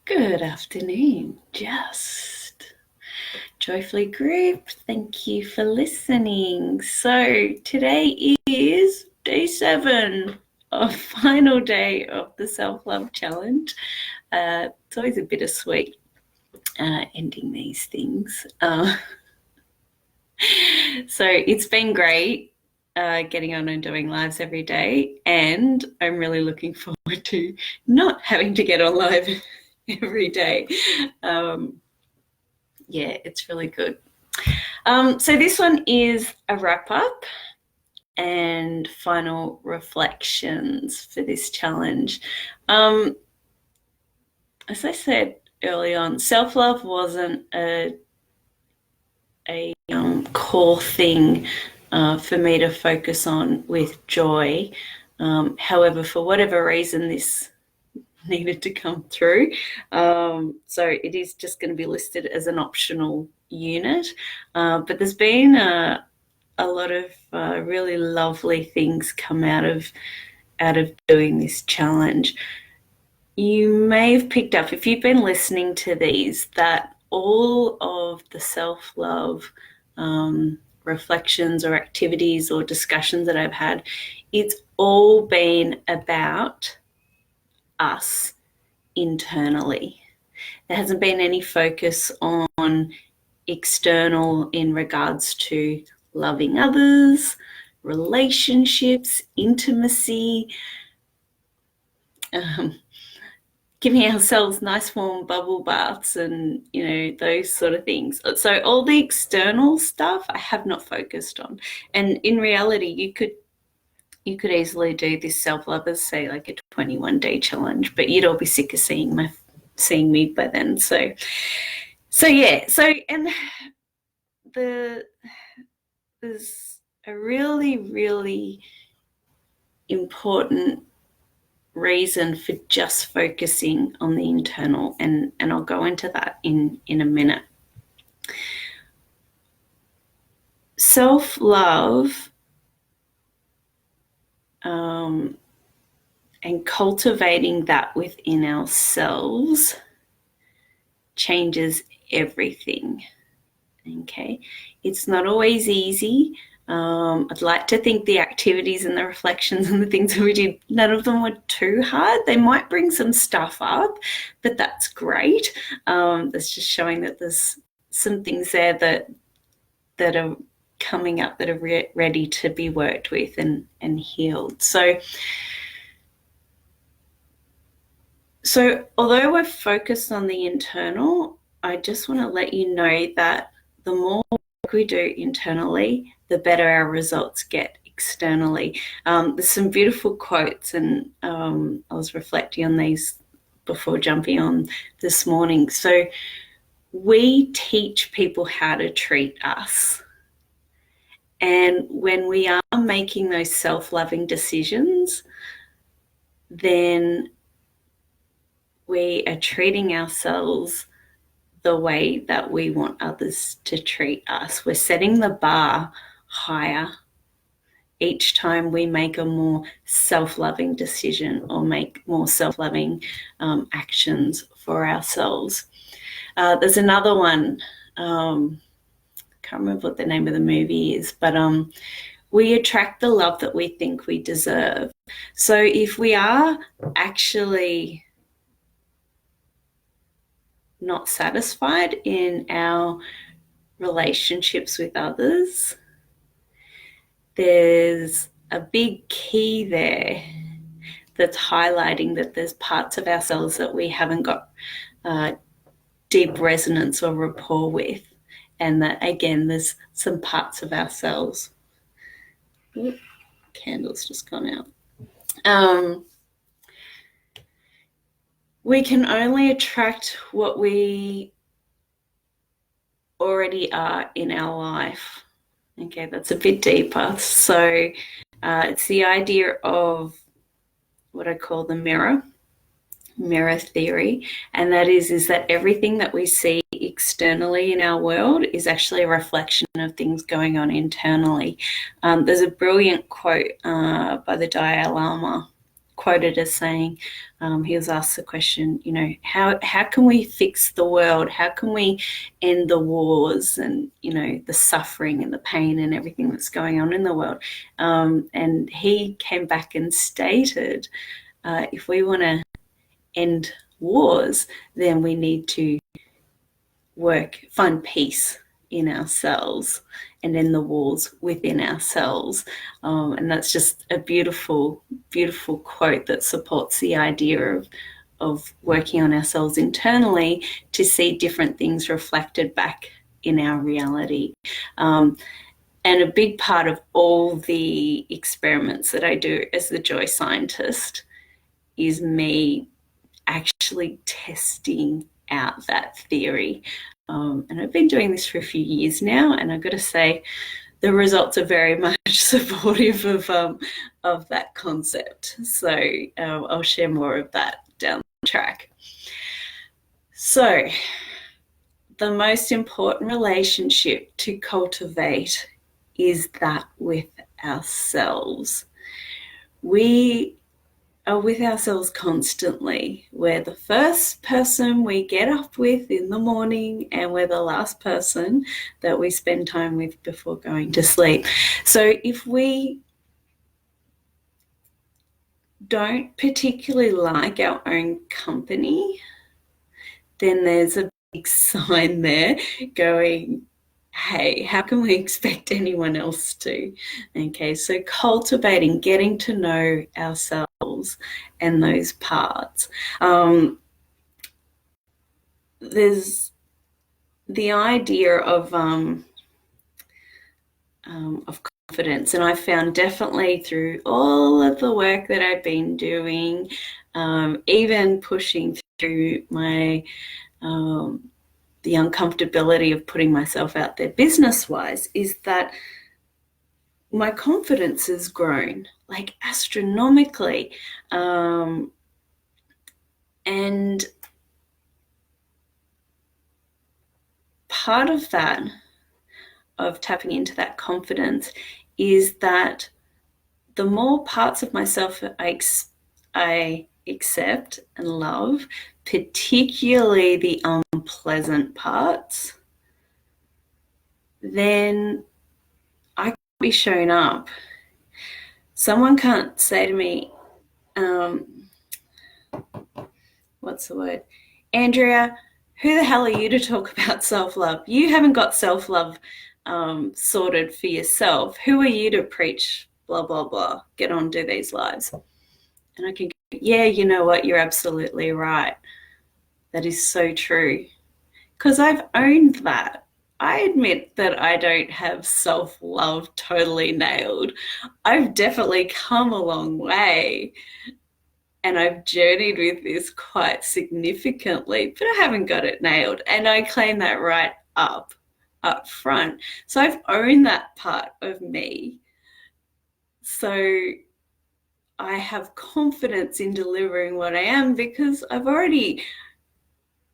Good afternoon, just Joyful group. Thank you for listening. So today is day 7, a final day of the self-love challenge. It's always a bittersweet ending these things. So it's been great getting on and doing lives every day, and I'm really looking forward to not having to get on live every day. Yeah, it's really good. So this one is a wrap up and final reflections for this challenge. As I said early on, self-love wasn't a core thing for me to focus on with Joy. However, for whatever reason, this needed to come through. So it is just going to be listed as an optional unit. But there's been a lot of really lovely things come out of doing this challenge. You may have picked up, if you've been listening to these, that all of the self-love reflections or activities or discussions that I've had, it's all been about us internally. There hasn't been any focus on external in regards to loving others, relationships, intimacy, giving ourselves nice warm bubble baths and, those sort of things. So all the external stuff I have not focused on. And in reality, you could easily do this self-love as, say, like a 21-day challenge, but you'd all be sick of seeing me by then. So yeah. So, and there's a really, really important reason for just focusing on the internal, and I'll go into that in a minute. Self-love and cultivating that within ourselves changes everything. Okay, it's not always easy. I'd like to think the activities and the reflections and the things that we did, none of them were too hard. They might bring some stuff up, but that's great. That's just showing that there's some things there that are coming up that are ready to be worked with and healed. So although we're focused on the internal, I just want to let you know that the more work we do internally, the better our results get externally. There's some beautiful quotes, and I was reflecting on these before jumping on this morning. So we teach people how to treat us. And when we are making those self-loving decisions, then we are treating ourselves the way that we want others to treat us. We're setting the bar higher each time we make a more self-loving decision or make more self-loving actions for ourselves. There's another one, can't remember what the name of the movie is, but we attract the love that we think we deserve. So if we are actually not satisfied in our relationships with others, there's a big key there that's highlighting that there's parts of ourselves that we haven't got deep resonance or rapport with, and that, again, there's some parts of ourselves. Ooh, candle's just gone out. We can only attract what we already are in our life. Okay, that's a bit deeper. So it's the idea of what I call the mirror theory, and that is that everything that we see externally in our world is actually a reflection of things going on internally. There's a brilliant quote by the Dalai Lama quoted as saying, he was asked the question, how can we fix the world? How can we end the wars and, the suffering and the pain and everything that's going on in the world? And he came back and stated, if we want to end wars, then we need to find peace in ourselves and end the wars within ourselves. And that's just a beautiful, beautiful quote that supports the idea of working on ourselves internally to see different things reflected back in our reality. And a big part of all the experiments that I do as the joy scientist is me actually testing out that theory. And I've been doing this for a few years now, and I've got to say the results are very much supportive of that concept. So I'll share more of that down the track. So the most important relationship to cultivate is that with ourselves. We are with ourselves constantly. We're the first person we get up with in the morning, and we're the last person that we spend time with before going to sleep. So if we don't particularly like our own company, then there's a big sign there going, hey, how can we expect anyone else to? Okay, so cultivating, getting to know ourselves and those parts. There's the idea of confidence, and I found definitely through all of the work that I've been doing, even pushing through my the uncomfortability of putting myself out there business-wise, is that my confidence has grown like astronomically. And part of that, of tapping into that confidence, is that the more parts of myself I accept and love, particularly the unpleasant parts, then I can't be shown up. Someone can't say to me, what's the word? Andrea, who the hell are you to talk about self-love? You haven't got self-love sorted for yourself. Who are you to preach blah, blah, blah? Get on, do these lives. And I can go, yeah, you know what? You're absolutely right. That is so true. Because I've owned that. I admit that I don't have self-love totally nailed. I've definitely come a long way. And I've journeyed with this quite significantly, but I haven't got it nailed. And I claim that right up front. So I've owned that part of me. So I have confidence in delivering what I am because I've already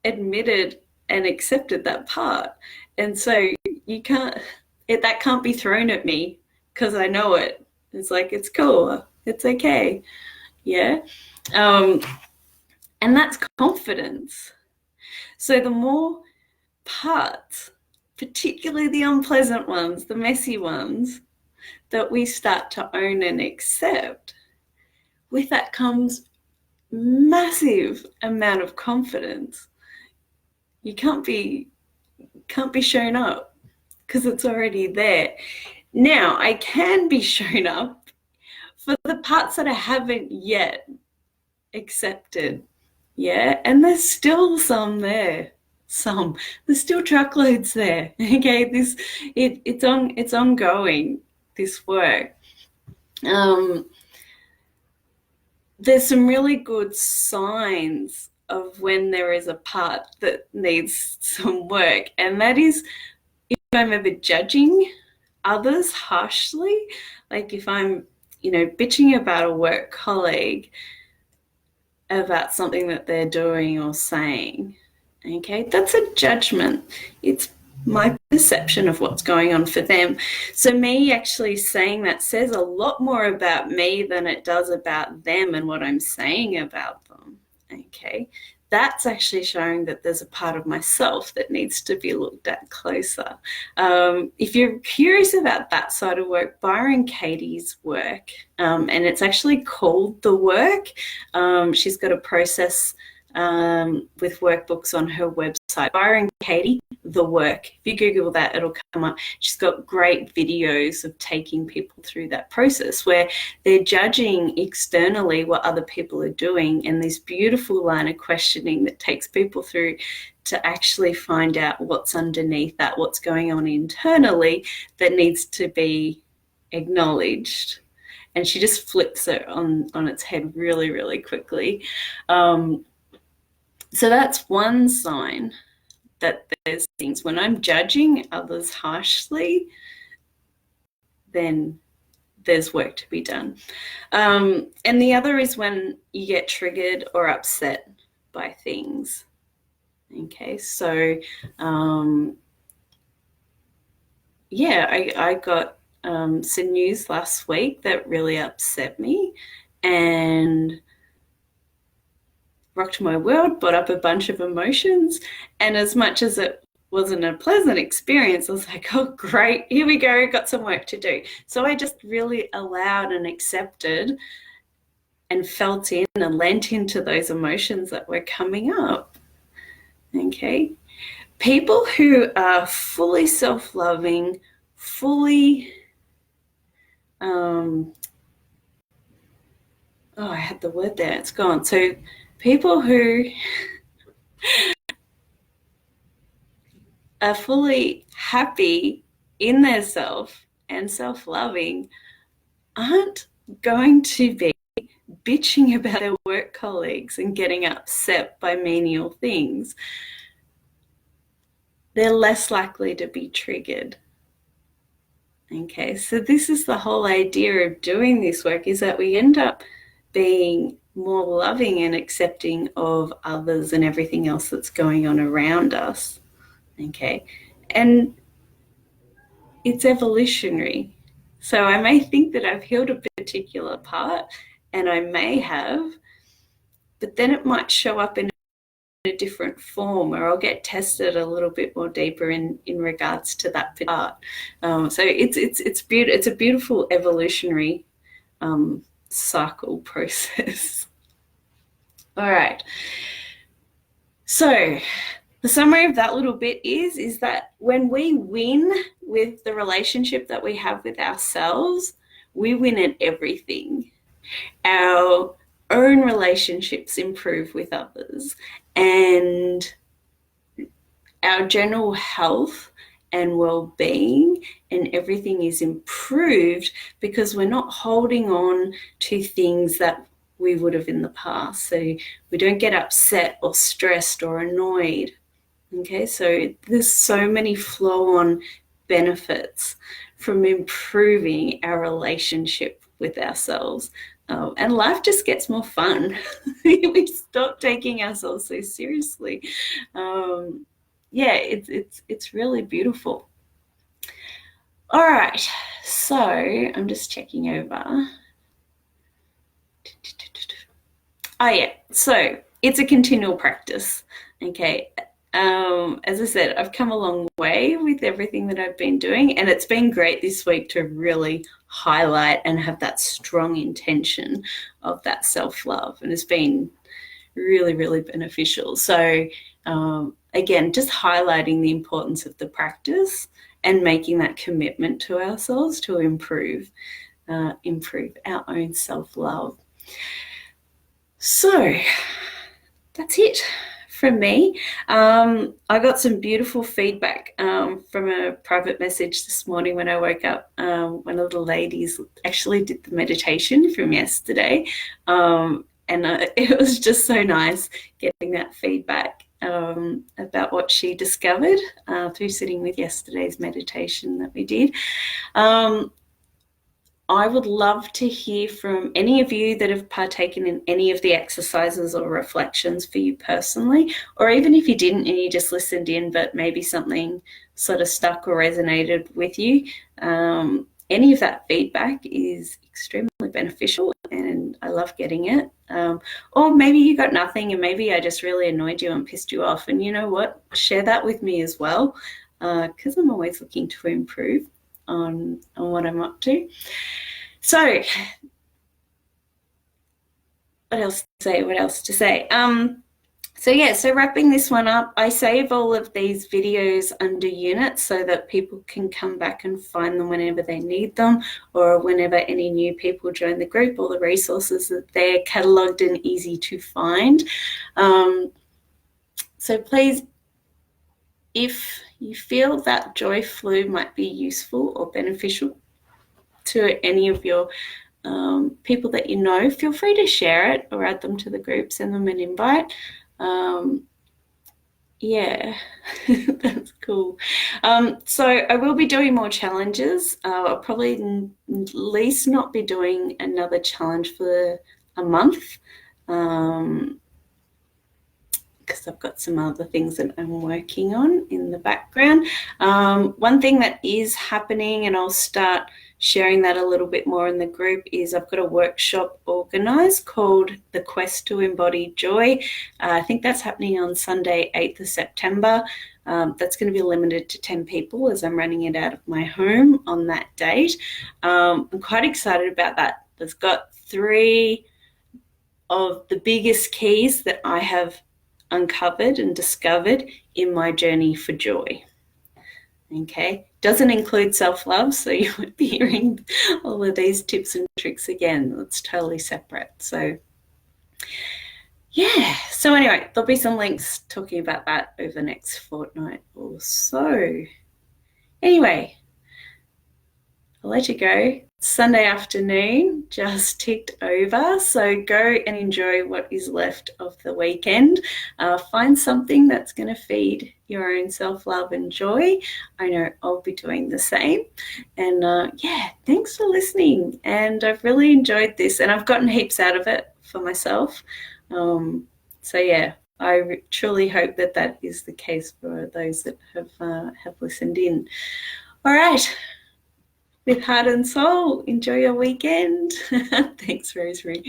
admitted and accepted that part. And so that can't be thrown at me because I know it. It's like, it's cool. It's okay. Yeah. And that's confidence. So the more parts, particularly the unpleasant ones, the messy ones, that we start to own and accept, with that comes massive amount of confidence. You can't be shown up because it's already there. Now, I can be shown up for the parts that I haven't yet accepted. Yeah, and there's still some there. There's still truckloads there. Okay, it's ongoing, this work. There's some really good signs of when there is a part that needs some work, and that is if I'm ever judging others harshly, like if I'm, bitching about a work colleague about something that they're doing or saying. Okay, that's a judgment. It's my perception of what's going on for them. So me actually saying that says a lot more about me than it does about them and what I'm saying about them. Okay, that's actually showing that there's a part of myself that needs to be looked at closer. If you're curious about that side of work, Byron Katie's work, and it's actually called The Work. She's got a process with workbooks on her website. Byron Katie, The Work. If you Google that, it'll come up. She's got great videos of taking people through that process where they're judging externally what other people are doing, and this beautiful line of questioning that takes people through to actually find out what's underneath that, what's going on internally that needs to be acknowledged. And she just flips it on its head really, really quickly. So that's one sign that there's things. When I'm judging others harshly, then there's work to be done. And the other is when you get triggered or upset by things. Okay, so I got some news last week that really upset me and rocked my world, brought up a bunch of emotions. And as much as it wasn't a pleasant experience, I was like, oh, great, here we go, got some work to do. So I just really allowed and accepted and felt in and lent into those emotions that were coming up. Okay. People who are fully self-loving, fully, I had the word there, it's gone. So people who are fully happy in their self and self-loving aren't going to be bitching about their work colleagues and getting upset by menial things. They're less likely to be triggered. Okay, so this is the whole idea of doing this work, is that we end up being more loving and accepting of others and everything else that's going on around us. Okay, and it's evolutionary. So I may think that I've healed a particular part, and I may have, but then it might show up in a different form, or I'll get tested a little bit more deeper in regards to that part. So it's a beautiful evolutionary cycle process. All right. So the summary of that little bit is that when we win with the relationship that we have with ourselves, we win at everything. Our own relationships improve with others, and our general health and well-being and everything is improved because we're not holding on to things that we would have in the past. So we don't get upset or stressed or annoyed. Okay, so there's so many flow-on benefits from improving our relationship with ourselves. And life just gets more fun. We stop taking ourselves so seriously. It's really beautiful. All right, so I'm just checking over. Oh yeah, so it's a continual practice. Okay, as I said, I've come a long way with everything that I've been doing, and it's been great this week to really highlight and have that strong intention of that self-love, and it's been really, really beneficial. So again, just highlighting the importance of the practice and making that commitment to ourselves to improve our own self-love. So that's it from me. I got some beautiful feedback from a private message this morning when I woke up. One of the ladies actually did the meditation from yesterday, and it was just so nice getting that feedback about what she discovered through sitting with yesterday's meditation that we did. I would love to hear from any of you that have partaken in any of the exercises or reflections for you personally, or even if you didn't and you just listened in, but maybe something sort of stuck or resonated with you. Any of that feedback is extremely beneficial, and I love getting it. Or maybe you got nothing, and maybe I just really annoyed you and pissed you off. And you know what? Share that with me as well, because I'm always looking to improve on what I'm up to. So, what else to say? So wrapping this one up, I save all of these videos under units so that people can come back and find them whenever they need them, or whenever any new people join the group. All the resources that they're catalogued and easy to find. So please, if you feel that Joyflu might be useful or beneficial to any of your people that you know, feel free to share it or add them to the group, send them an invite. Yeah, that's cool. So I will be doing more challenges. I'll probably at least not be doing another challenge for a month, because I've got some other things that I'm working on in the background. One thing that is happening, and I'll start sharing that a little bit more in the group, is I've got a workshop organised called The Quest to Embody Joy. I think that's happening on Sunday, 8th of September. That's going to be limited to 10 people as I'm running it out of my home on that date. I'm quite excited about that. It's got 3 of the biggest keys that I have uncovered and discovered in my journey for joy. Okay, doesn't include self-love, so you won't be hearing all of these tips and tricks again. That's totally separate. So yeah, so anyway, there'll be some links talking about that over the next fortnight or so. Anyway, I'll let you go. Sunday afternoon just ticked over, so go and enjoy what is left of the weekend. Find something that's going to feed your own self-love and joy. I know I'll be doing the same. And yeah, thanks for listening. And I've really enjoyed this, and I've gotten heaps out of it for myself. So yeah, I truly hope that that is the case for those that have listened in. All right. With heart and soul, enjoy your weekend. Thanks, Rosemary.